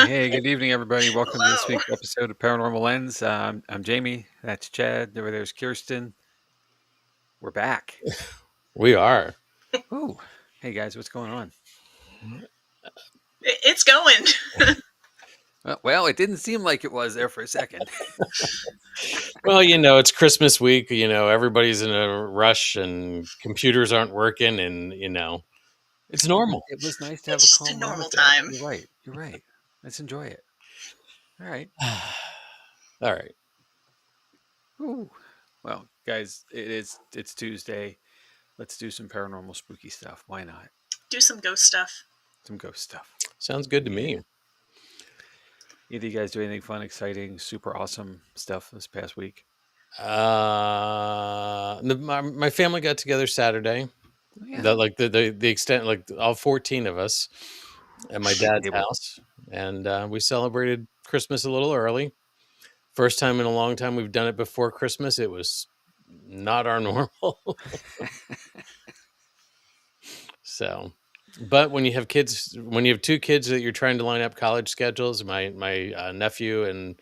Hey, good evening, everybody. Welcome to this Hello. week's episode of Paranormal Lens. I'm Jamie. That's Chad. Over there's Kirstin. We're back. We are. Oh, hey guys, what's going on? It's going. Well, it didn't seem like it was there for a second. Well, it's Christmas week. Everybody's in a rush and computers aren't working, and it's normal. It was nice to have a It's just a calm normal moment, though. time. You're right. You're right. Let's enjoy it. All right. All right. Ooh. Well, guys, it's Tuesday. Let's do some paranormal spooky stuff. Why not? Do some ghost stuff. Some ghost stuff. Sounds good to me. Either you guys do anything fun, exciting, super awesome stuff this past week? My family got together Saturday. Oh, yeah. The extent, like all 14 of us at my dad's Table. house, and we celebrated Christmas a little early. First time in a long time we've done it before Christmas. It was not our normal. So, but when you have two kids that you're trying to line up college schedules, my nephew and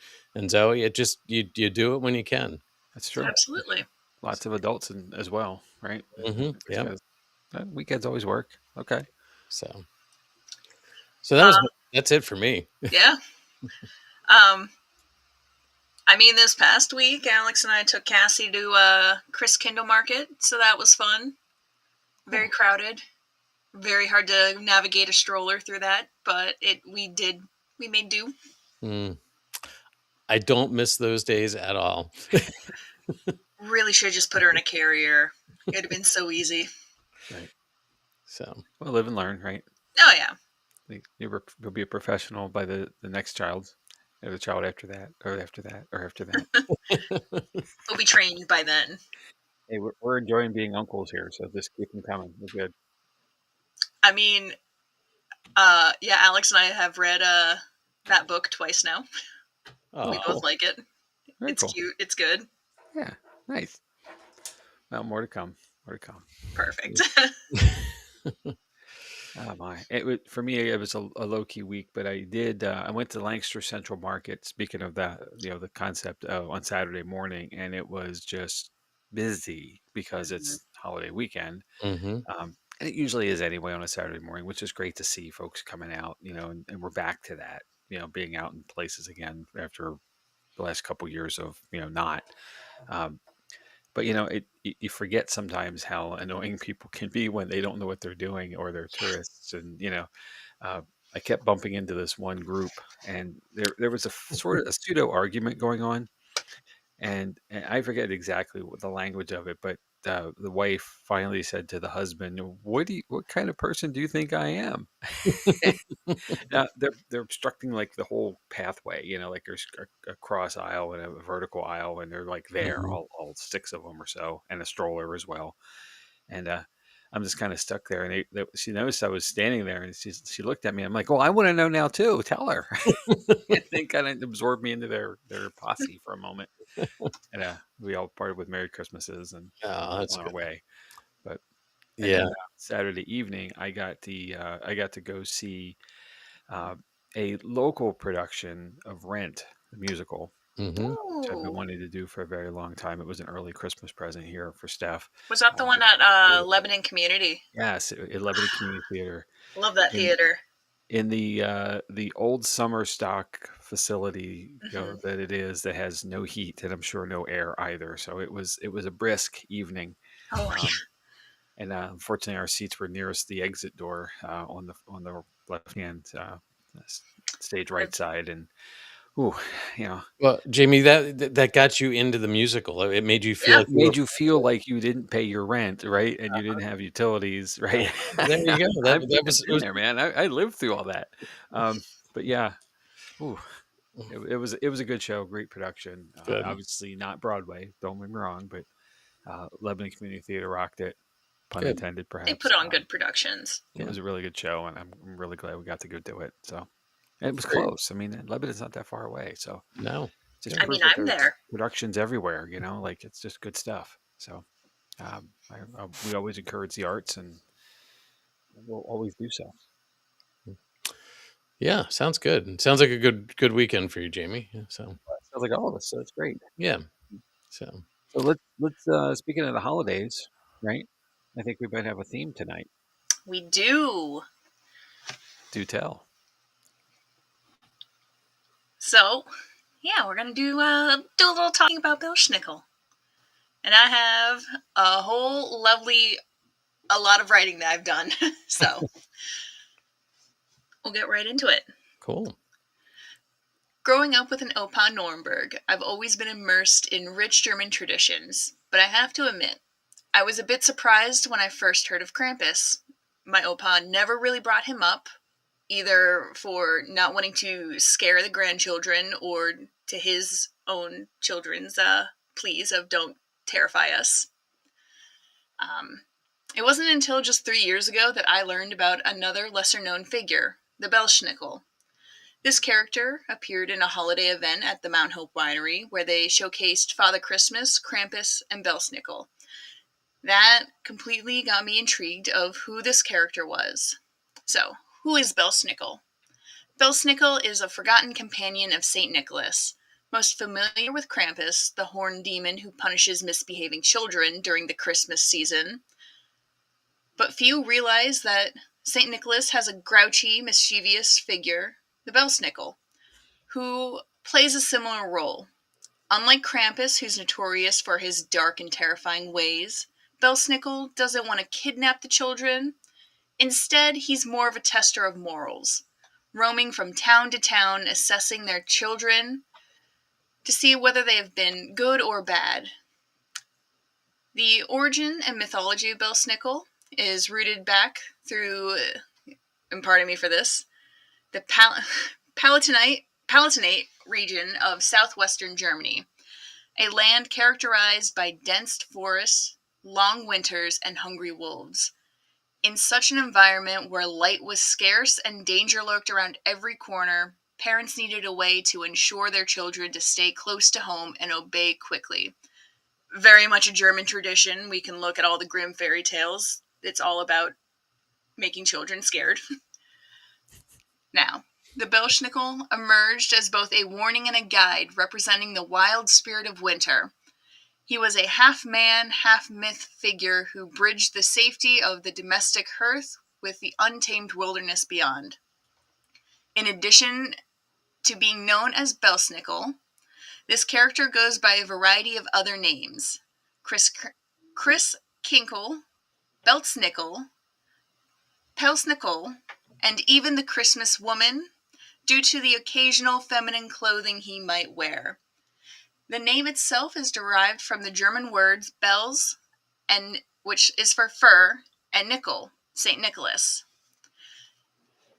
Zoe, it just you do it when you can. That's true. Absolutely. Lots of adults as well, right? Mm-hmm. Yeah. Weekends always work. Okay. So that's it for me. Yeah. This past week, Alex and I took Cassie to Chris Kindle Market, so that was fun. Very crowded. Very hard to navigate a stroller through that, but we made do. I don't miss those days at all. Really should have just put her in a carrier. It'd have been so easy. Right. So, well, live and learn, right? Oh yeah. You'll be a professional by the next child, or the child after that, or after that, or after that. We'll be trained by then. Hey, we're enjoying being uncles here, so just keep them coming. We're good. Yeah, Alex and I have read that book twice now. Oh, we both like it. Very it's cool. Cute. It's good. Yeah, nice. Well, more to come. More to come. Perfect. Oh my! For me, it was a low key week, but I went to Lancaster Central Market. Speaking of that, the concept on Saturday morning, and it was just busy because it's holiday weekend. mm-hmm. And it usually is anyway on a Saturday morning, which is great to see folks coming out, and we're back to that, being out in places again after the last couple years of, not. But you forget sometimes how annoying people can be when they don't know what they're doing or they're tourists. And I kept bumping into this one group, and there was a sort of a pseudo argument going on, and I forget exactly what the language of it, but the wife finally said to the husband, what kind of person do you think I am? Now they're obstructing like the whole pathway, like there's a cross aisle and a vertical aisle, and they're like there, Mm-hmm. all six of them or so, and a stroller as well. And I'm just kind of stuck there. And she noticed I was standing there, and she looked at me. I'm like, "Oh, I want to know now too. Tell her." And they kind of absorbed me into their posse for a moment. And we all parted with Merry Christmases and on our way. But yeah, then, Saturday evening, I got to go see a local production of Rent, the musical, mm-hmm. which I've been wanting to do for a very long time. It was an early Christmas present here for Steph. Was that the one at Lebanon Community? Yes, at Lebanon Community Theater. Love that theater. In the old summer stock facility that it is, that has no heat and I'm sure no air either. So it was a brisk evening. Oh yeah. And unfortunately, our seats were nearest the exit door on the left hand stage right side, and Well, Jamie, that got you into the musical. It made you feel like made you feel like you didn't pay your rent, right? And you didn't have utilities, right? There you go. That was been there, man. I lived through all that. But yeah, it was a good show, great production. Obviously not Broadway, don't get me wrong, but Lebanon Community Theater rocked it. Pun intended, perhaps. They put on good productions. It was a really good show, and I'm really glad we got to go do it. So. And it was close. I mean, Lebanon's not that far away, so no. Just I'm there. Productions everywhere, like it's just good stuff. So we always encourage the arts, and we'll always do so. Yeah, sounds good. Sounds like a good weekend for you, Jamie. Yeah, so Sounds like all of us, so it's great. yeah, so So let's speaking of the holidays, right? I think we might have a theme tonight. We do. Do tell. So, yeah, we're gonna do a little talking about Belsnickel, and I have a lot of writing that I've done. So we'll get right into it. cool. Growing up with an Opa Nürnberg, I've always been immersed in rich German traditions, but I have to admit, I was a bit surprised when I first heard of Krampus. My Opa never really brought him up, either for not wanting to scare the grandchildren or to his own children's pleas of don't terrify us. It wasn't until just 3 years ago that I learned about another lesser known figure, the Belsnickel. This character appeared in a holiday event at the Mount Hope Winery where they showcased Father Christmas, Krampus, and Belsnickel. That completely got me intrigued of who this character was. So, who is Belsnickel? Belsnickel is a forgotten companion of St. Nicholas, most familiar with Krampus, the horned demon who punishes misbehaving children during the Christmas season. But few realize that St. Nicholas has a grouchy, mischievous figure, the Belsnickel, who plays a similar role. Unlike Krampus, who's notorious for his dark and terrifying ways, Belsnickel doesn't want to kidnap the children. Instead, he's more of a tester of morals, roaming from town to town, assessing their children to see whether they have been good or bad. The origin and mythology of Belsnickel is rooted back through, and pardon me for this, the Palatinate region of southwestern Germany, a land characterized by dense forests, long winters, and hungry wolves. In such an environment where light was scarce and danger lurked around every corner, parents needed a way to ensure their children to stay close to home and obey quickly. Very much a German tradition. We can look at all the Grimm fairy tales. It's all about making children scared. Now, the Belsnickel emerged as both a warning and a guide representing the wild spirit of winter. He was a half-man, half-myth figure who bridged the safety of the domestic hearth with the untamed wilderness beyond. In addition to being known as Belsnickel, this character goes by a variety of other names. Chris Kinkle, Belsnickel, Pelsnickel, and even the Christmas woman, due to the occasional feminine clothing he might wear. The name itself is derived from the German words Bels, and which is for fur, and Nickel, St. Nicholas.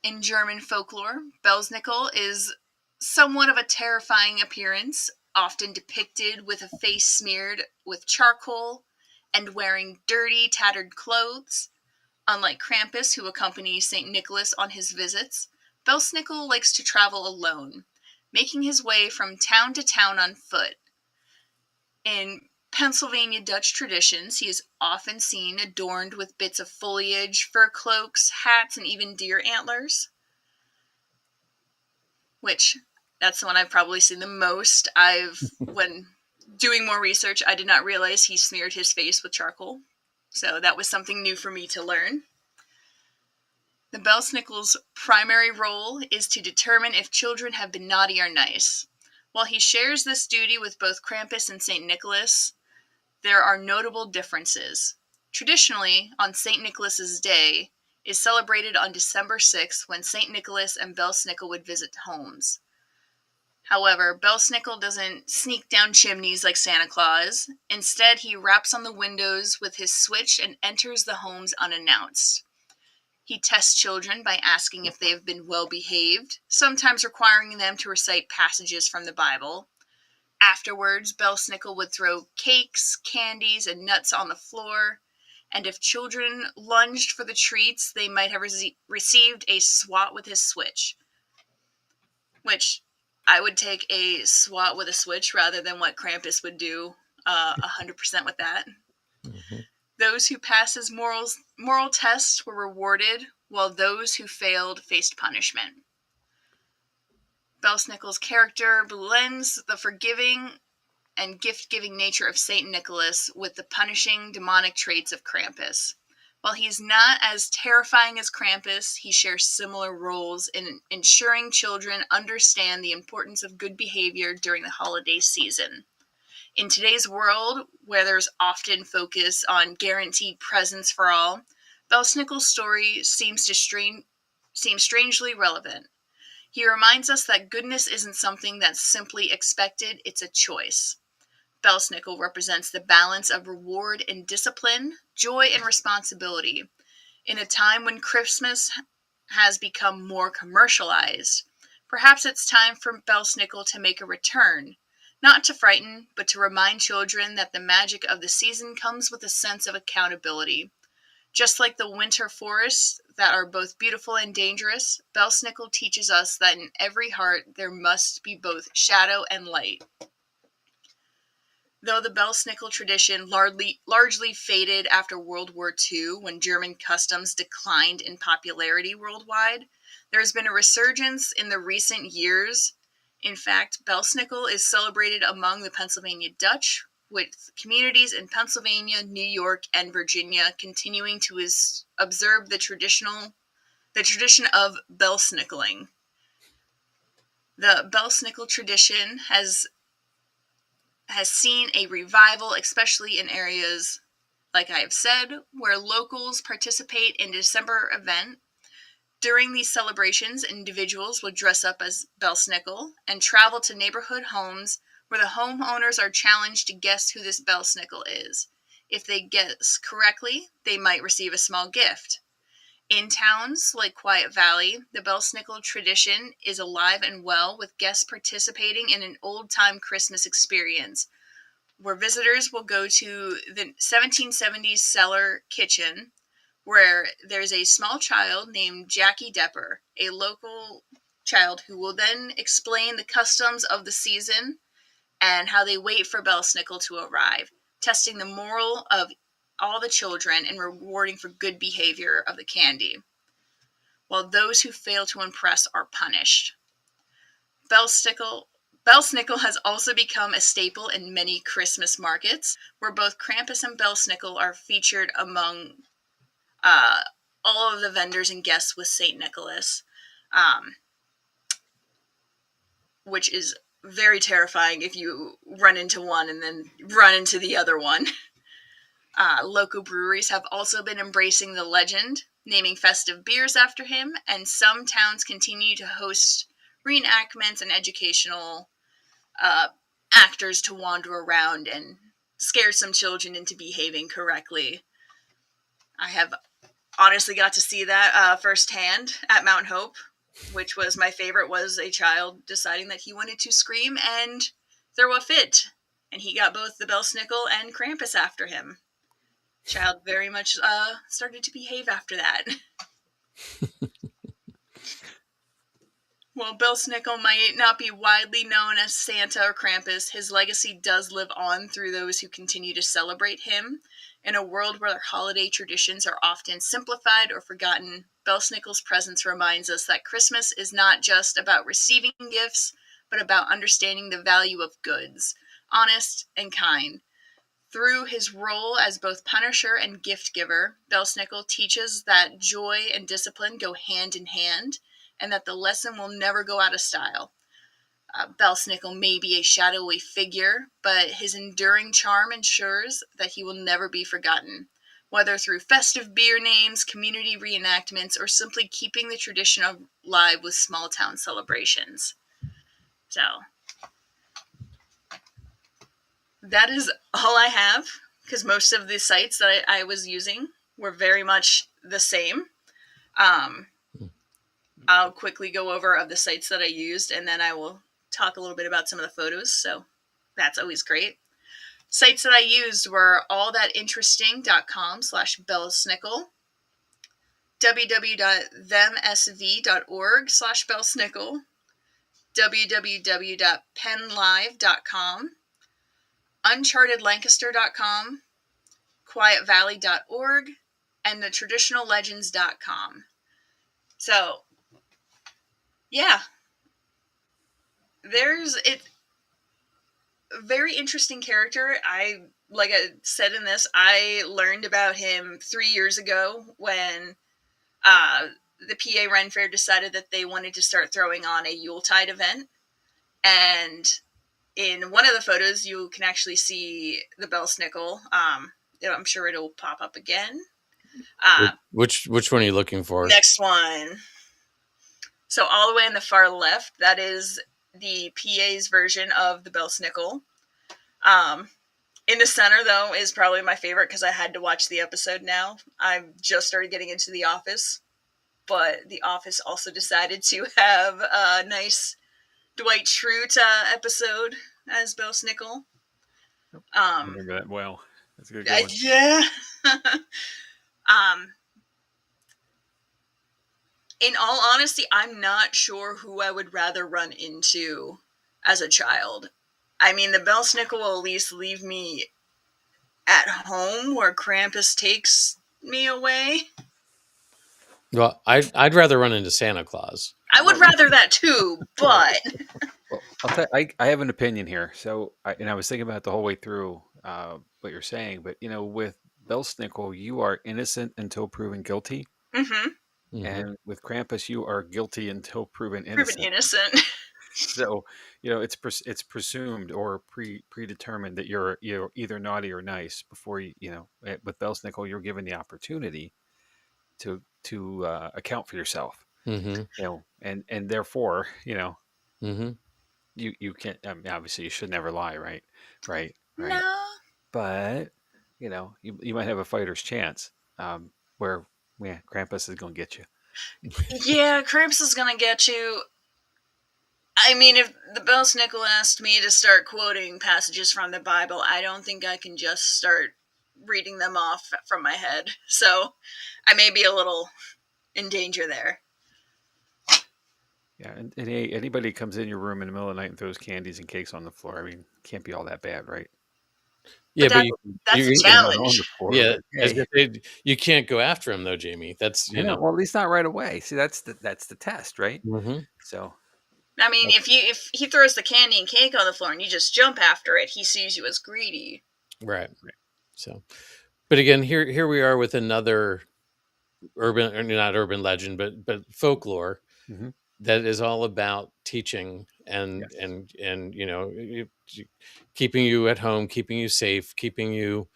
In German folklore, Belsnickel is somewhat of a terrifying appearance, often depicted with a face smeared with charcoal and wearing dirty, tattered clothes. Unlike Krampus, who accompanies St. Nicholas on his visits, Belsnickel likes to travel alone, making his way from town to town on foot. In Pennsylvania Dutch traditions, he is often seen adorned with bits of foliage, fur cloaks, hats, and even deer antlers. Which, that's the one I've probably seen the most. When doing more research, I did not realize he smeared his face with charcoal. So that was something new for me to learn. The Belsnickel's primary role is to determine if children have been naughty or nice. While he shares this duty with both Krampus and St. Nicholas, there are notable differences. Traditionally, on St. Nicholas's Day is celebrated on December 6th when St. Nicholas and Belsnickel would visit homes. However, Belsnickel doesn't sneak down chimneys like Santa Claus. Instead, he raps on the windows with his switch and enters the homes unannounced. He tests children by asking if they have been well behaved, sometimes requiring them to recite passages from the Bible. Afterwards, Belsnickel would throw cakes, candies, and nuts on the floor, and if children lunged for the treats, they might have received a swat with his switch. Which, I would take a swat with a switch rather than what Krampus would do 100% with that. Mm-hmm. Those who passed his moral tests were rewarded, while those who failed faced punishment. Belsnickel's character blends the forgiving and gift-giving nature of St. Nicholas with the punishing demonic traits of Krampus. While he's not as terrifying as Krampus, he shares similar roles in ensuring children understand the importance of good behavior during the holiday season. In today's world, where there's often focus on guaranteed presents for all, Belsnickel's story seems strangely relevant. He reminds us that goodness isn't something that's simply expected, it's a choice. Belsnickel represents the balance of reward and discipline, joy and responsibility. In a time when Christmas has become more commercialized, perhaps it's time for Belsnickel to make a return, not to frighten, but to remind children that the magic of the season comes with a sense of accountability. Just like the winter forests that are both beautiful and dangerous, Belsnickel teaches us that in every heart there must be both shadow and light. Though the Belsnickel tradition largely faded after World War II when German customs declined in popularity worldwide, there has been a resurgence in the recent years. In fact, Belsnickel is celebrated among the Pennsylvania Dutch, with communities in Pennsylvania, New York, and Virginia continuing to observe the tradition of Belsnickeling. The Belsnickel tradition has seen a revival, especially in areas, like I have said, where locals participate in a December event. During these celebrations, individuals will dress up as Belsnickel and travel to neighborhood homes where the homeowners are challenged to guess who this Belsnickel is. If they guess correctly, they might receive a small gift. In towns like Quiet Valley, the Belsnickel tradition is alive and well, with guests participating in an old-time Christmas experience, where visitors will go to the 1770s cellar kitchen, where there's a small child named Jackie Depper, a local child who will then explain the customs of the season and how they wait for Belsnickel to arrive, testing the moral of all the children and rewarding for good behavior of the candy, while those who fail to impress are punished. Belsnickel has also become a staple in many Christmas markets, where both Krampus and Belsnickel are featured among all of the vendors and guests with St. Nicholas, which is very terrifying if you run into one and then run into the other one. Local breweries have also been embracing the legend, naming festive beers after him, and some towns continue to host reenactments and educational actors to wander around and scare some children into behaving correctly. I have honestly got to see that firsthand at Mount Hope, which was my favorite, was a child deciding that he wanted to scream and throw a fit, and he got both the Belsnickel and Krampus after him. Child very much started to behave after that. While Belsnickel might not be widely known as Santa or Krampus, his legacy does live on through those who continue to celebrate him. In a world where holiday traditions are often simplified or forgotten, Belsnickel's presence reminds us that Christmas is not just about receiving gifts, but about understanding the value of goods, honest and kind. Through his role as both punisher and gift giver, Belsnickel teaches that joy and discipline go hand in hand, and that the lesson will never go out of style. Belsnickel may be a shadowy figure, but his enduring charm ensures that he will never be forgotten, whether through festive beer names, community reenactments, or simply keeping the tradition alive with small town celebrations. So, that is all I have, because most of the sites that I was using were very much the same. I'll quickly go over of the sites that I used, and then I will talk a little bit about some of the photos, so that's always great. Sites that I used were allthatinteresting.com/Belsnickel, www.themsv.org/Belsnickel, www.penlive.com, unchartedlancaster.com, quietvalley.org, and thetraditionallegends.com. So, yeah. there's it very interesting character. Like I said in this, I learned about him 3 years ago when uh, the PA Ren Fair decided that they wanted to start throwing on a Yuletide event. And in one of the photos, you can actually see the Belsnickel. I'm sure it'll pop up again. Which one are you looking for? Next one. So all the way in the far left, that is the PA's version of the Belsnickel. In the center, though, is probably my favorite because I had to watch the episode now. I've just started getting into The Office, but The Office also decided to have a nice Dwight Schrute episode as Belsnickel. I remember that well. That's a good going. Yeah. um, in all honesty, I'm not sure who I would rather run into as a child. I mean, the Belsnickel will at least leave me at home where Krampus takes me away. Well, I'd rather run into Santa Claus. I would rather that too, but Well, I'll tell I have an opinion here. So, I was thinking about it the whole way through what you're saying, but with Belsnickel, you are innocent until proven guilty, mm-hmm, Mm-hmm. and with Krampus, you are guilty until proven proven innocent. innocent. So, it's presumed or predetermined that you're either naughty or nice before with Belsnickel, you're given the opportunity to account for yourself. Mm-hmm. And therefore, Mm-hmm. you can't. I mean, obviously, you should never lie, right? Right. No. But you might have a fighter's chance, where Krampus is going to get you. Yeah, Krampus is gonna get you. I mean, if the Belsnickel asked me to start quoting passages from the Bible, I don't think I can just start reading them off from my head. So I may be a little in danger there. Yeah, and anybody comes in your room in the middle of the night and throws candies and cakes on the floor. I mean, can't be all that bad, right? Yeah, But but that's a They're not on challenge. the floor, yeah, but I was hey, gonna say, you can't go after him though, Jamie. That's I know. Well, at least not right away. See, that's the test, right? Mm-hmm. So, I mean, if he throws the candy and cake on the floor and you just jump after it, he sees you as greedy. Right. So, but again, here we are with another urban, or not urban legend, but folklore mhm, that is all about teaching and yes, and keeping you at home, keeping you safe, keeping you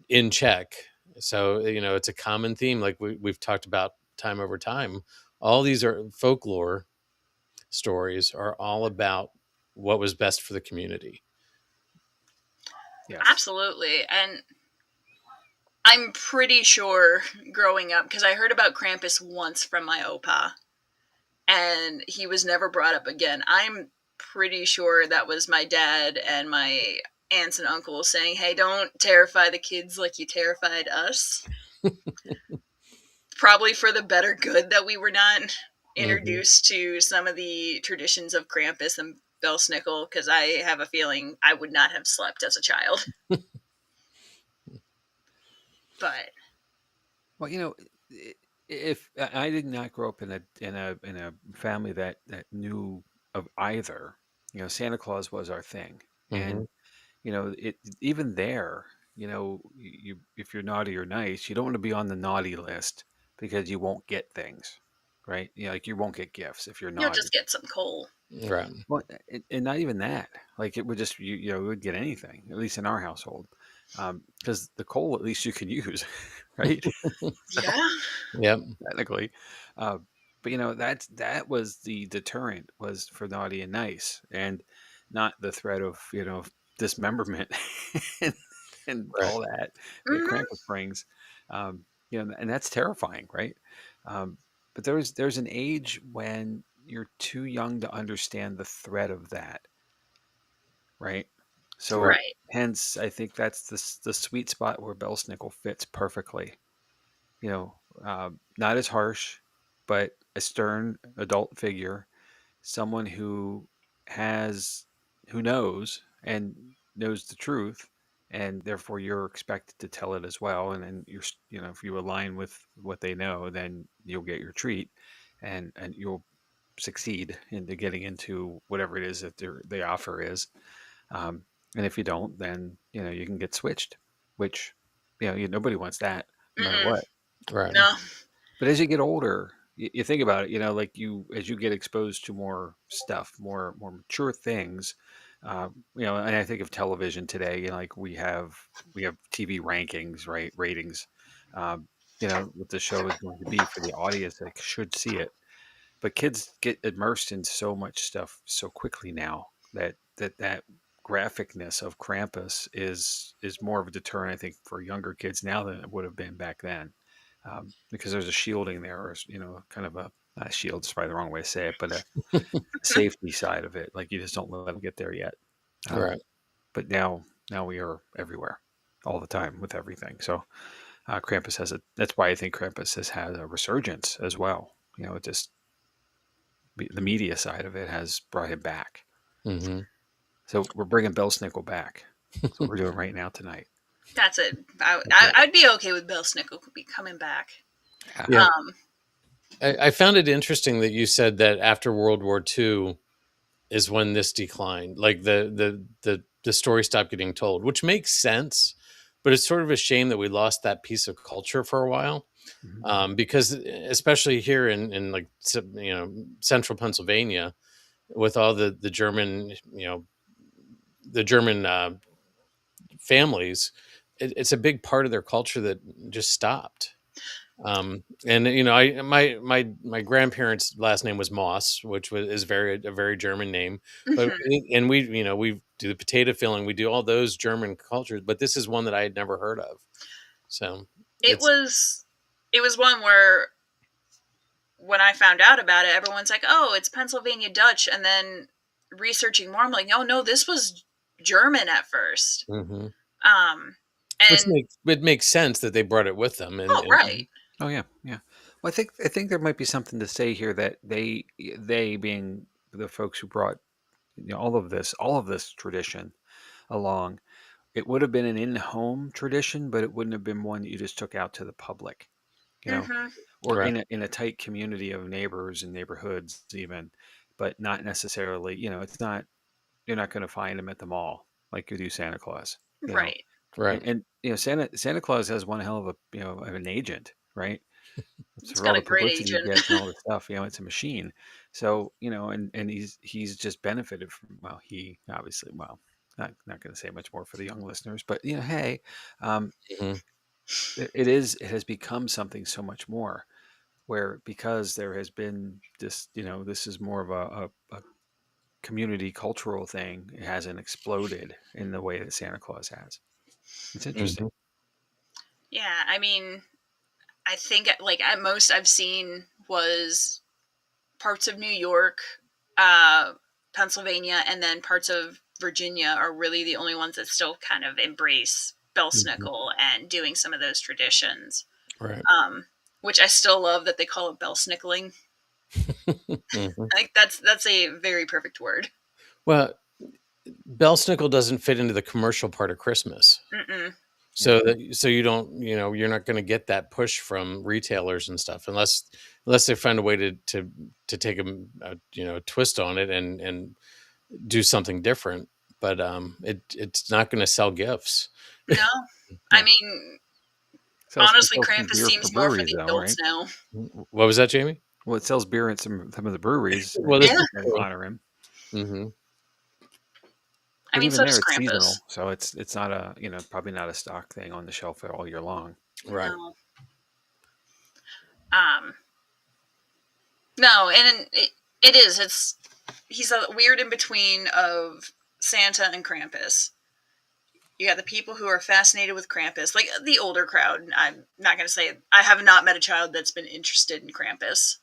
in check. So it's a common theme, like we've talked about time over time. All these are folklore stories are all about what was best for the community. yes. Absolutely. And I'm pretty sure growing up, because I heard about Krampus once from my opa, and he was never brought up again. I'm pretty sure that was my dad and my aunts and uncles saying, hey, don't terrify the kids like you terrified us. Probably for the better good that we were not Hmm. introduced to some of the traditions of Krampus and Belsnickel, because I have a feeling I would not have slept as a child. But Well, if I did not grow up in a family that knew of either, Santa Claus was our thing, Hmm. and it even there, you if you're naughty or nice, you don't want to be on the naughty list because you won't get things, right? Like you won't get gifts if you're you'll naughty. just get some coal. Right. Well, and not even that. Like it would just we would get anything, at least in our household, because the coal at least you can use, right? So Yeah. Yep. technically, uh, but that was the deterrent, was for naughty and nice, and not the threat of dismemberment and, and Right. all that Hmm. Krampus brings, and that's terrifying, right? Um, but there's an age when you're too young to understand the threat of that, right? So Right. hence, I think that's the sweet spot where Belsnickel fits perfectly. Not as harsh, but a stern adult figure, someone has who knows the truth, and therefore you're expected to tell it as well. And then if you align with what they know, then you'll get your treat, and you'll succeed into getting into whatever it is that the offer is. Um, and if you don't, then you can get switched, which nobody wants that, no matter Mm-mm. what. Right. No. But as you get older, you think about it, like as you get exposed to more stuff, more mature things, and I think of television today, like we have TV rankings, right? Ratings, what the show is going to be for the audience that should see it. But kids get immersed in so much stuff so quickly now that graphicness of Krampus is more of a deterrent, I think, for younger kids now than it would have been back then, because there's a shielding there, or kind of a not a shield, is probably the wrong way to say it, but a safety side of it. Like you just don't let them get there yet. Um, Right. but now we are everywhere, all the time with everything. So Krampus has a. That's why I think Krampus has had a resurgence as well. It just the media side of it has brought him back. Mm-hmm. So we're bringing Belsnickel back. That's what we're doing right now tonight. That's it. That's it. I'd be okay with Belsnickel be coming back. Yeah. Yeah. Um, I found it interesting that you said that after World War II is when this declined, like the story stopped getting told, which makes sense, but it's sort of a shame that we lost that piece of culture for a while. Mhm. Because especially here in like central Pennsylvania, with all the German the German families, it's a big part of their culture that just stopped. And I my grandparents' last name was Moss, which is a very German name. But mhm. and we do the potato filling, we do all those German cultures, but this is one that I had never heard of. So It it's was one where when I found out about it, everyone's like, "Oh, it's Pennsylvania Dutch," and then researching more, I'm like, "Oh no, this was German at first." Mhm. Um, Which and makes sense that they brought it with them, oh right, Oh yeah, yeah. Well, I think there might be something to say here that they being the folks who brought all of this tradition along. It would have been an in-home tradition, but it wouldn't have been one that you just took out to the public, you know, hmm or right. in a tight community of neighbors and neighborhoods even, but not necessarily. It's not you're not going to find them at the mall like you do Santa Claus. right. Right. And Santa Claus has one hell of a of an agent, right? It's For all got a the great publicity he agent. gets and all the stuff, it's a machine. So and he's just benefited from, well, he obviously, well, not going to say much more for the young listeners, but hey, um, Mhm. it has become something so much more, where because there has been this, this is more of a community cultural thing. It hasn't exploded in the way that Santa Claus has. It's interesting. Mhm. Yeah, I mean, I think like at most I've seen was parts of New York, uh, Pennsylvania, and then parts of Virginia are really the only ones that still kind of embrace Mhm. Belsnickel and doing some of those traditions. Right. Um, which I still love that they call it Belsnickling. Mhm. I think that's a very perfect word. Well, Belsnickel doesn't fit into the commercial part of Christmas. Mm-mm. Yeah. So you don't, you're not going to get that push from retailers and stuff unless they find a way to take a twist on it and do something different. But it's not going to sell gifts. No, I Yeah. mean, It honestly, sells some Krampus beer for seems more for breweries, the though, adults right? now. What was that, Jamie? Well, it sells beer at some of the breweries Well, this Yeah, is that true. honor him. Hmm. I But mean, even so there, does it's Krampus. seasonal, so it's not a probably not a stock thing on the shelf all year long. Right. No, um, no, and it is. He's a weird in between of Santa and Krampus. You got the people who are fascinated with Krampus, like the older crowd. I'm not going to say I have not met a child that's been interested in Krampus,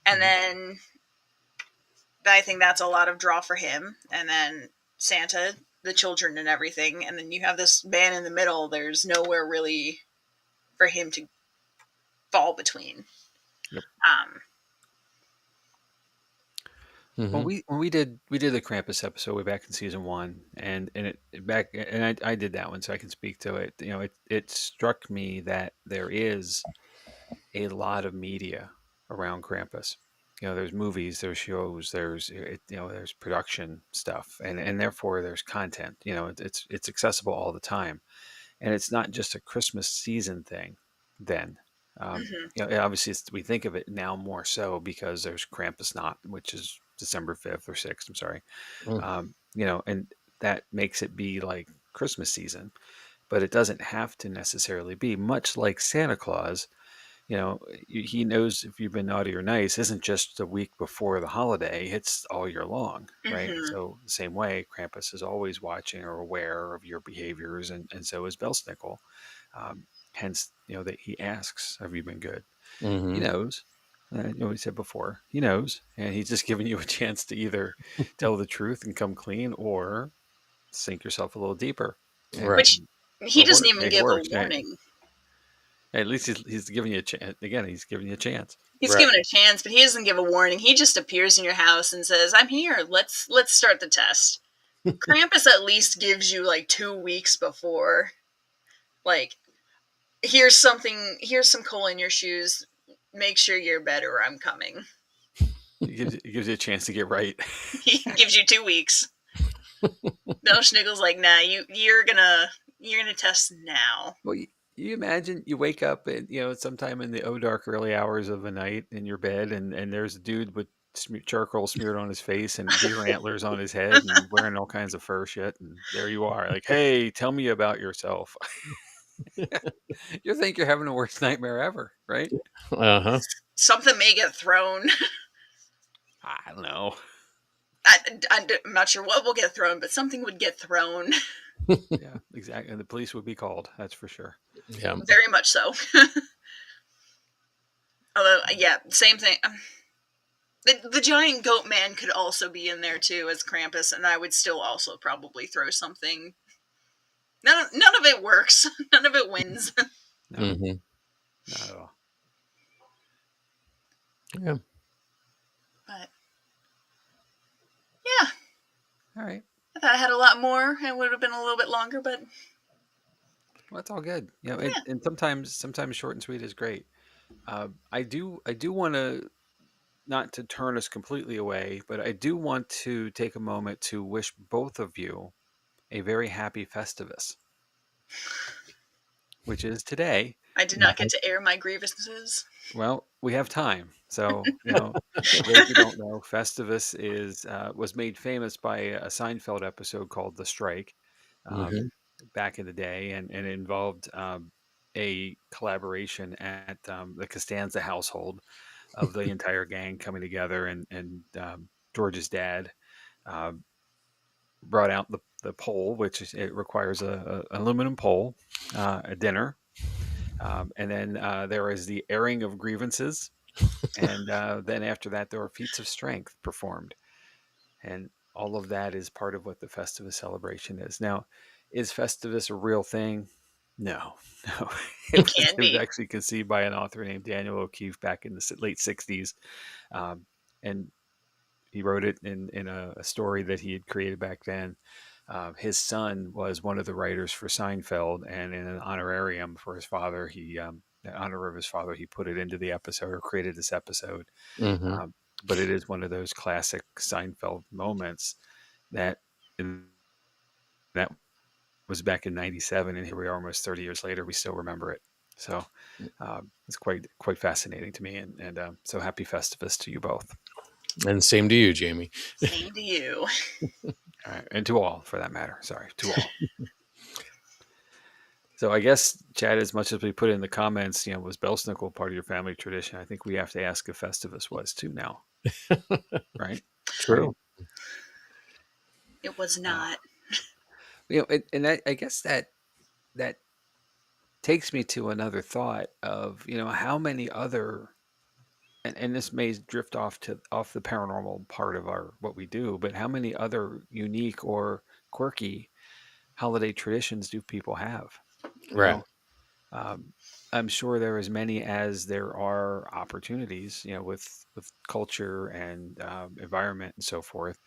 and Mhm. then I think that's a lot of draw for him. And then Santa, the children, and everything, and then you have this man in the middle. There's nowhere really for him to fall between. Yep. Um, Well, Hmm. we did the Krampus episode way back in season one, and I did that one, so I can speak to it. It struck me that there is a lot of media around Krampus. there's movies, there's shows, there's production stuff, and therefore there's content. It's accessible all the time, and it's not just a Christmas season thing. Then, Hmm. obviously we think of it now more so because there's Krampusnacht, which is December 5th or 6th. I'm sorry, Mm. and that makes it be like Christmas season, but it doesn't have to necessarily be. Much like Santa Claus, he knows if you've been naughty or nice isn't just the week before the holiday, it's all year long, right? Hmm. So the same way, Krampus is always watching or aware of your behaviors, and so is Belsnickel. Hence, that he asks, have you been good? He Hmm. knows. We said before, he knows, and he's just giving you a chance to either tell the truth and come clean, or sink yourself a little deeper. And, Right. Which and he what doesn't even make it give a worse, right? warning. At least he's giving you a chance. Again, he's giving you a chance. He's Right. given a chance, but he doesn't give a warning. He just appears in your house and says, "I'm here. Let's start the test." Krampus at least gives you like 2 weeks before, like, here's something. Here's some coal in your shoes. Make sure you're better, or I'm coming. It gives you a chance to get right. He gives you 2 weeks. Belsnickel's like, nah, you're gonna test now. Well, you imagine you wake up and sometime in the dark early hours of the night in your bed, and there's a dude with charcoal smeared on his face and deer antlers on his head and wearing all kinds of fur shit, and there you are, like, hey, tell me about yourself. You think you're having the worst nightmare ever, right? Uh-huh. Something may get thrown. I don't know. I'm not sure what will get thrown, but something would get thrown. Yeah, exactly. And the police would be called. That's for sure. Yeah. Very much so. Although, yeah, same thing. The giant goat man could also be in there too as Krampus, and I would still also probably throw something. None of it works. None of it wins. No, Hmm. not at all. Yeah. But yeah, All right. I thought I had a lot more. It would have been a little bit longer, but Well, that's all good. yeah. And sometimes short and sweet is great. I do want to, not to turn us completely away, but I do want to take a moment to wish both of you a very happy Festivus, which is today. I did not get Mhm. to air my grievances. Well, we have time, so for those who don't know, Festivus was made famous by a Seinfeld episode called "The Strike" um, Mhm. back in the day, and it involved a collaboration at the Costanza household of the entire gang coming together, and George's dad uh, brought out the pole, which it requires a aluminum pole, a dinner, and then there is the airing of grievances, and then after that there are feats of strength performed, and all of that is part of what the Festivus celebration is. Now, is Festivus a real thing? No, no. It it was can it was be. actually conceived by an author named Daniel O'Keefe back in the late '60s, and he wrote it in a story that he had created back then. His son was one of the writers for Seinfeld, and in an honorarium for his father, in honor of his father, he put it into the episode or created this episode. Mhm. Um, but it is one of those classic Seinfeld moments that that was back in '97, and here we are, almost 30 years later. We still remember it. So it's quite fascinating to me, and so happy Festivus to you both. And same to you, Jamie. Same to you. All right, and to all, for that matter. Sorry, to all. So I guess, Chad, as much as we put in the comments, was Belsnickel part of your family tradition? I think we have to ask if Festivus was too now, right? Right. True. It was Uh, not. and I guess that takes me to another thought of how many other, and this may drift off the paranormal part of our what we do, but how many other unique or quirky holiday traditions do people have? You Right. know, Um, I'm sure there are as many as there are opportunities, with culture and environment and so forth,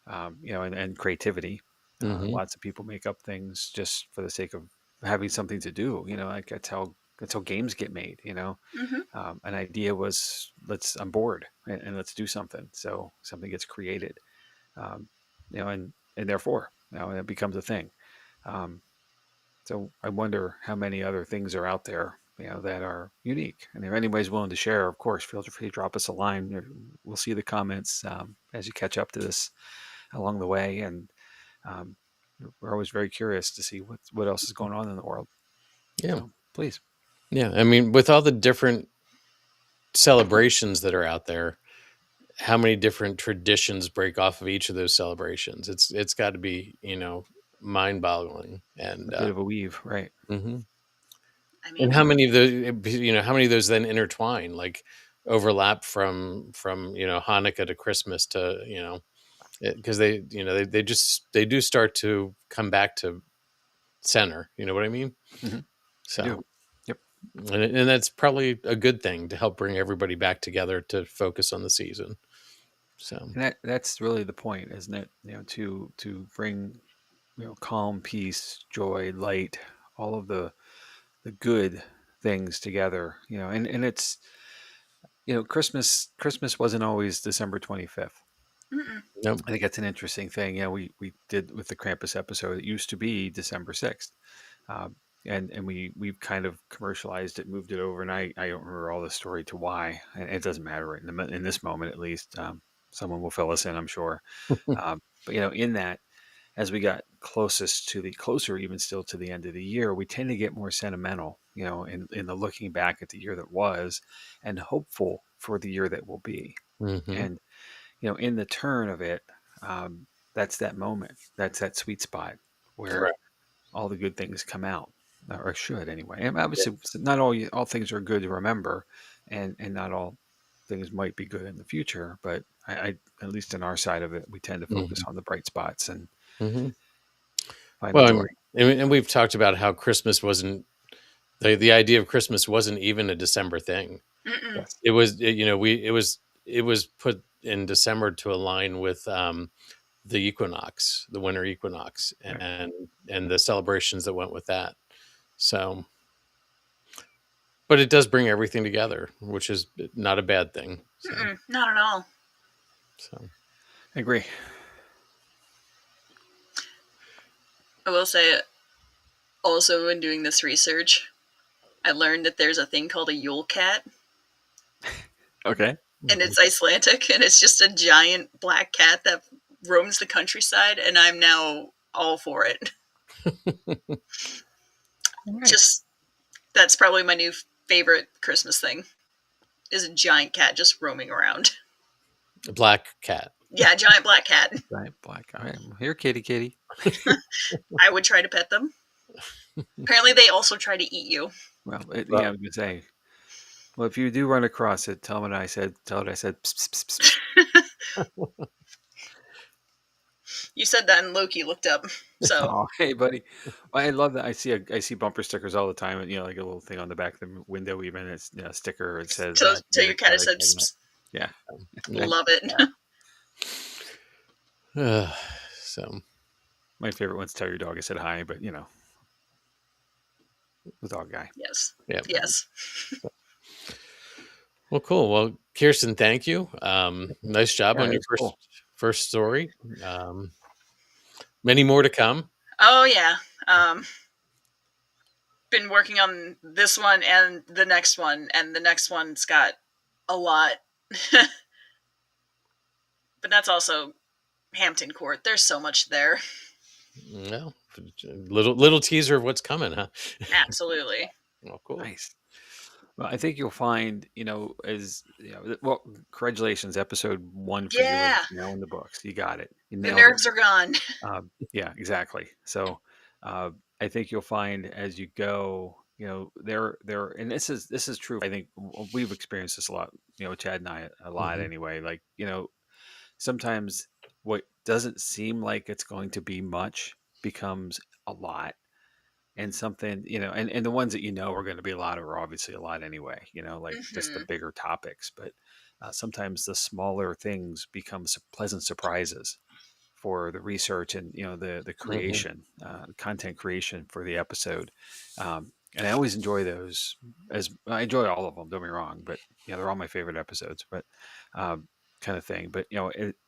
and creativity. Mhm. Lots of people make up things just for the sake of having something to do. Like that's how games get made. Hmm. An idea was, I'm bored, and let's do something. So something gets created, um, and therefore, it becomes a thing. Um, so I wonder how many other things are out there, that are unique. And if anybody's willing to share, of course, feel free to drop us a line. We'll see the comments as you catch up to this along the way, and um, we're always very curious to see what else is going on in the world. Yeah. So please. Yeah. I mean, with all the different celebrations that are out there, how many different traditions break off of each of those celebrations? It's got to be, mind boggling. A And bit of a weave, right? mhm. I And mean, how many of those, how many of those then intertwine, like overlap from Hanukkah to Christmas to because they do start to come back to center. You know what I mean? Hmm. I do. So Yep. and that's probably a good thing to help bring everybody back together to focus on the season. So And that's really the point, isn't it? To bring calm, peace, joy, light, all of the good things together. And it's Christmas wasn't always December 25th. mm-mm. no. I think that's an interesting thing. We did with the Krampus episode. It used to be December 6th, um, and we've kind of commercialized it, moved it over, and I don't remember all the story to why, and it doesn't matter right in this moment at least. Someone will fill us in, I'm sure. But in that, as we got closer even still to the end of the year, we tend to get more sentimental, in the looking back at the year that was, and hopeful for the year that will be. Hmm. And in the turn of it, um, that's that moment. That's that sweet spot Right. where all the good things come out, or should anyway. And obviously, not all things are good to remember, and not all things might be good in the future. But I at least in our side of it, we tend to focus Hmm. on the bright spots and Hmm. find the Well, joy. and we've talked about how Christmas wasn't the idea of Christmas wasn't even a December thing. Mm-mm. Yes. It was, it was put in December to align with the equinox, the winter equinox, Right. and the celebrations that went with that. So, but it does bring everything together, which is not a bad thing. So, Mm-mm. Not at all. so I agree. I will say, also in doing this research, I learned that there's a thing called a Yule cat, Okay. and it's Icelandic, and it's just a giant black cat that roams the countryside, and I'm now all for it. All right. Just that's probably my new favorite Christmas thing is a giant cat just roaming around. black cat. Yeah, giant black cat. Giant black. All right. Here, kitty, kitty. I would try to pet them. Apparently, they also try to eat you. Well, Well, yeah, I was gonna say. Well, if you do run across it, tell it I said. Tell it I said. Psst, psst, psst, You said that, and Loki looked up. So Oh, hey, buddy. Well, I love that. I see bumper stickers all the time, and like a little thing on the back of the window, even it's a sticker. It says, tell "Today your the cat I cat I said, came psst, out." psst. Yeah, yeah. Love it. So, my favorite one's tell your dog I said hi, but the dog guy. Yes, yeah. yes. Well, cool. Well, Kirsten, thank you. Nice job Yeah, on your that's first cool. first story. Um, Many more to come. Oh yeah. Been working on this one and the next one, and the next one's got a lot. But that's also Hampton Court. There's so much there. Well, little teaser of what's coming, huh? Absolutely. Oh, cool. Nice. Well, I think you'll find, well, congratulations, episode 1 for you Yeah. is now in the books. You got it. You The nailed it. nerves are gone. Yeah, exactly. So, I think you'll find as you go, there, and this is true. I think we've experienced this a lot, Chad and I a lot Hmm. anyway. Like, sometimes what doesn't seem like it's going to be much becomes a lot. And something, and the ones that are going to be a lot are obviously a lot anyway, like just the Hmm. bigger topics. But sometimes the smaller things become pleasant surprises for the research and the Hmm. creation, content creation for the episode. And I always enjoy those. As I enjoy all of them, don't get me wrong, but they're all my favorite episodes. But um, kind of thing. But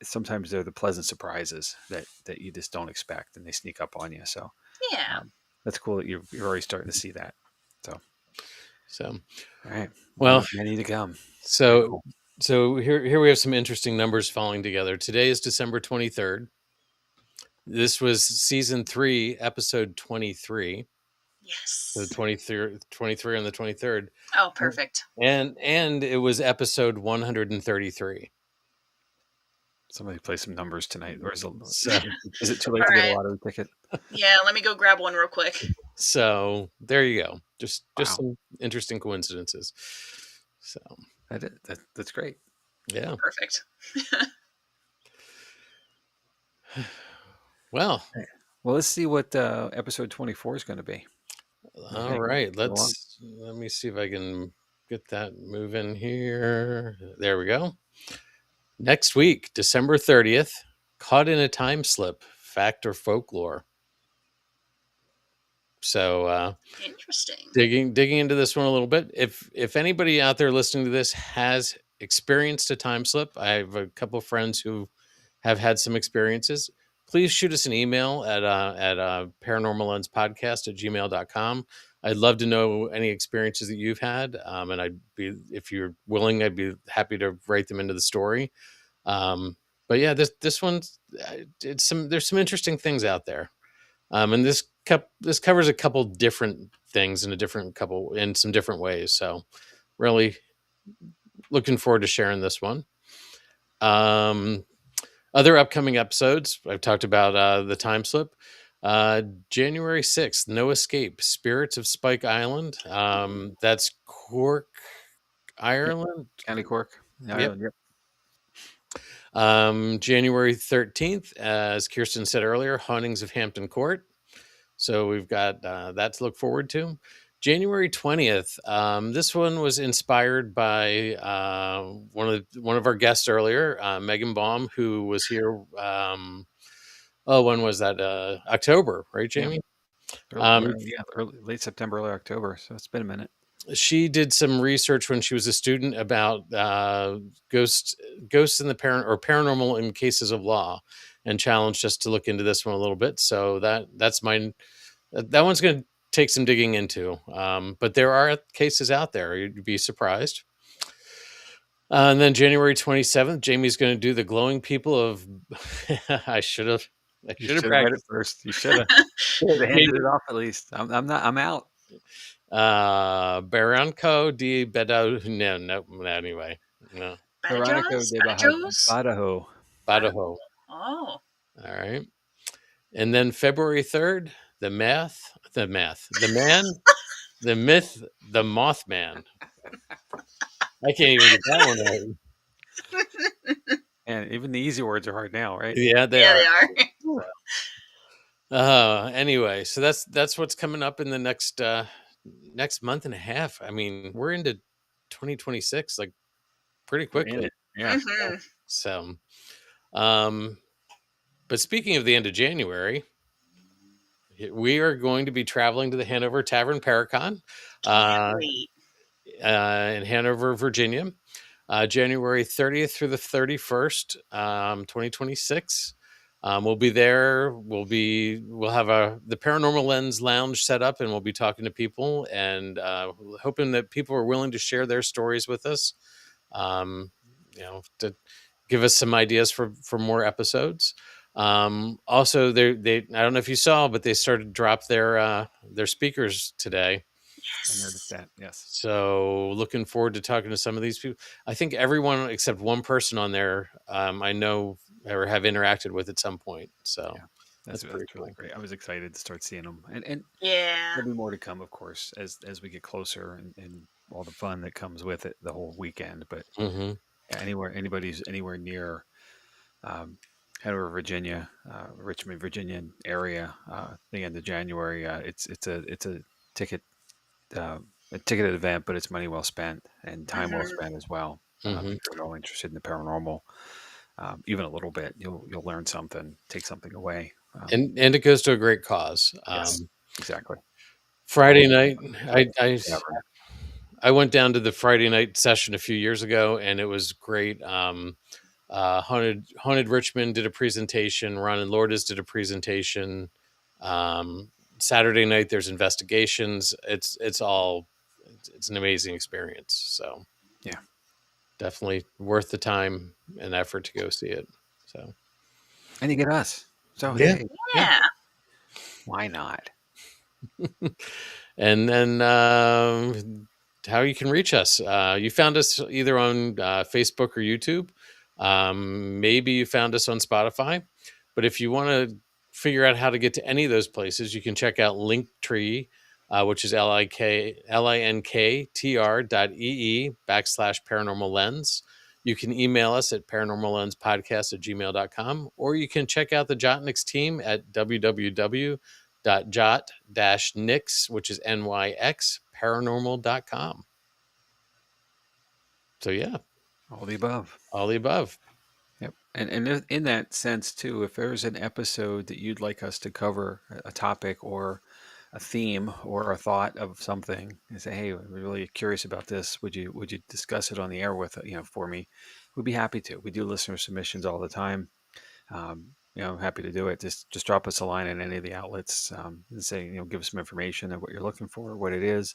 sometimes they're the pleasant surprises that you just don't expect, and they sneak up on you. So Yeah. that's cool that you're already starting to see that. So So, all right, well, many to come. Very so cool. so here we have some interesting numbers falling together. Today is December 23rd. This was season 3, episode 23. So Yes. 23 on the 23rd. Oh, perfect. And it was episode 133. Somebody play some numbers tonight. Or is So, it too late All to get a right. lottery ticket? Yeah, let me go grab one real quick. so there you go. Just Wow. some interesting coincidences. So that's great. yeah. Perfect. Well, let's see what episode 24 is going to be. all right. Let me see if I can get that moving here. There we go. Next week, December 30th, Caught in a Time Slip, Fact or Folklore. So Interesting. digging into this one a little bit. If anybody out there listening to this has experienced a time slip, I have a couple of friends who have had some experiences. Please shoot us an email at paranormal lens podcast at gmail.com. I'd love to know any experiences that you've had. And I'd be, if you're willing, I'd be happy to write them into the story. But yeah, this one's there's some interesting things out there. And this covers a couple different things in some different ways. So really looking forward to sharing this one. Other upcoming episodes, I've talked about the time slip. January 6th, No Escape, Spirits of Spike Island. That's Cork, Ireland. County Cork. Yep. Yep. January 13th, as Kirstin said earlier, Hauntings of Hampton Court. So we've got that to look forward to. January 20th. This one was inspired by one of our guests earlier, Megan Baum, who was here. When was that? October, right, Jamie? Late September, early October. So it's been a minute. She did some research when she was a student about ghosts in the paranormal in cases of law, and challenged us to look into this one a little bit. So that's mine. That one's going to take some digging into, but there are cases out there. You'd be surprised. And then January 27th, Jamie's going to do the glowing people of. I should have read it first. You should have handed it off at least. I'm out. Barranco de Bedo. No. Anyway, no. Barranco de Badajoz. Badajoz. Oh. All right. And then February 3rd, the man, the myth, the Mothman. I can't even get that one right. And even the easy words are hard now, right? Yeah, they are. They are. Anyway, so that's what's coming up in the next month and a half. I mean, we're into 2026 like pretty quickly. Yeah. Mm-hmm. So, but speaking of the end of January, we are going to be traveling to the Hanover Tavern Paracon in Hanover, Virginia, January 30th through the 31st, 2026. We'll be there. We'll have the Paranormal Lens lounge set up, and we'll be talking to people and hoping that people are willing to share their stories with us. To give us some ideas for more episodes. Also, they I don't know if you saw, but they started to drop their speakers today. Yes. I noticed that. Yes. So looking forward to talking to some of these people. I think everyone except one person on there I know or have interacted with at some point. So yeah, that's pretty really great. I was excited to start seeing them, and yeah, there'll be more to come, of course, as we get closer and all the fun that comes with it the whole weekend. But anybody's anywhere near Hanover, Virginia, Richmond, Virginia area, the end of January, it's a ticket. A ticketed event, but it's money well spent and time well spent as well. If you're at all interested in the paranormal, even a little bit, you'll learn something, take something away, and it goes to a great cause. Yes, exactly. Friday night, Ever. I went down to the Friday night session a few years ago, and it was great. Haunted Richmond did a presentation. Ron and Lourdes did a presentation. Saturday night there's investigations. It's an amazing experience. So Yeah. definitely worth the time and effort to go see it. So And you get us. So yeah, hey, Yeah. why not? and then how you can reach us. You found us either on Facebook or YouTube. Maybe you found us on Spotify. But if you want to figure out how to get to any of those places, you can check out Linktree, which is linktr.ee/paranormal lens. You can email us at paranormallenspodcast@gmail.com, or you can check out the Jott-Nyx team at www.jott-nyx, which is NYX, paranormal.com. So yeah, All the above. all the above. Yep. And in that sense too, if there's an episode that you'd like us to cover, a topic or a theme or a thought of something, and say, hey, we're really curious about this. Would you discuss it on the air with for me? We'd be happy to. We do listener submissions all the time. I'm happy to do it. Just drop us a line in any of the outlets and say, give us some information of what you're looking for, what it is.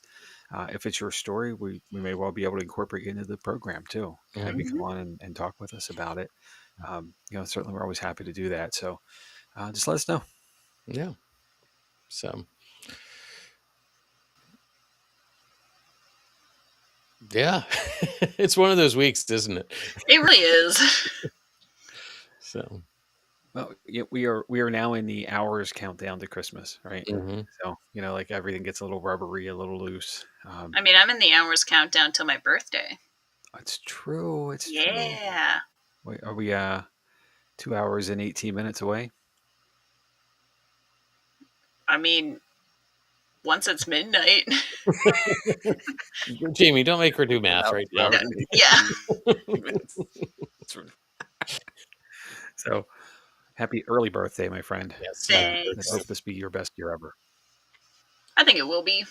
If it's your story, we may well be able to incorporate you into the program too. Have you come on and talk with us about it. Certainly we're always happy to do that. So just let us know. Yeah. So yeah, it's one of those weeks, isn't it? It really is. So Well, yeah, we are now in the hours countdown to Christmas, right? mhm. So like everything gets a little rubbery, a little loose. I mean, I'm in the hours countdown till my birthday. It's true. It's true. Yeah. Wait, are we 2 hours and 18 minutes away? I mean, once it's midnight. Jamie, don't make her do math right now. Yeah. So happy early birthday, my friend. Yes. Thanks. I hope this be your best year ever. I think it will be.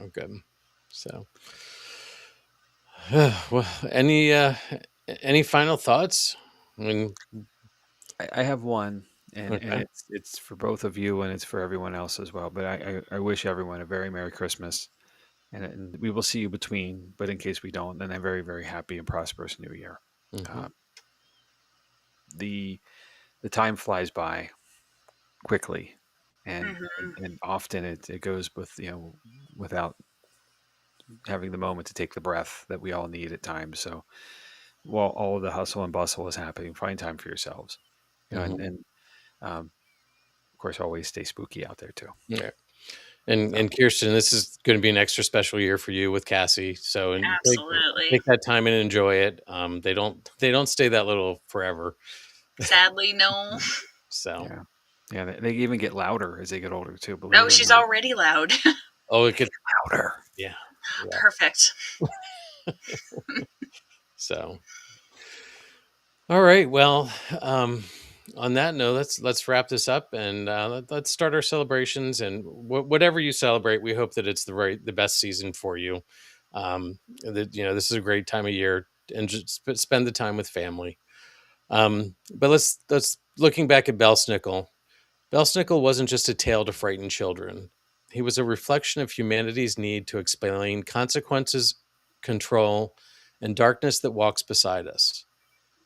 Oh, good. So, well, any final thoughts? I have one, and Okay. it's for both of you, and it's for everyone else as well. But I wish everyone a very Merry Christmas, and we will see you between. But in case we don't, then a very, very happy and prosperous New Year. Mhm. The the time flies by quickly, and Mhm. and often it goes without having the moment to take the breath that we all need at times. So while all of the hustle and bustle is happening, find time for yourselves. Mhm. And of course, always stay spooky out there too. Yeah. So And Kirstin, this is going to be an extra special year for you with Cassie. So and Absolutely. take that time and enjoy it. They don't stay that little forever. Sadly, no. So yeah, they even get louder as they get older too. Believe No, it or she's not, already loud. it gets louder. yeah. Perfect. So all right. Well, on that note, let's wrap this up and let's start our celebrations. And whatever you celebrate, we hope that it's the best season for you. That this is a great time of year, and just spend the time with family. But let's looking back at Belsnickel. Belsnickel wasn't just a tale to frighten children. He was a reflection of humanity's need to explain consequences, control, and darkness that walks beside us.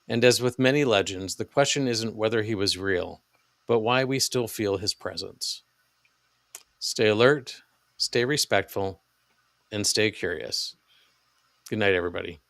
And as with many legends, the question isn't whether he was real, but why we still feel his presence. Stay alert, stay respectful, and stay curious. Good night, everybody.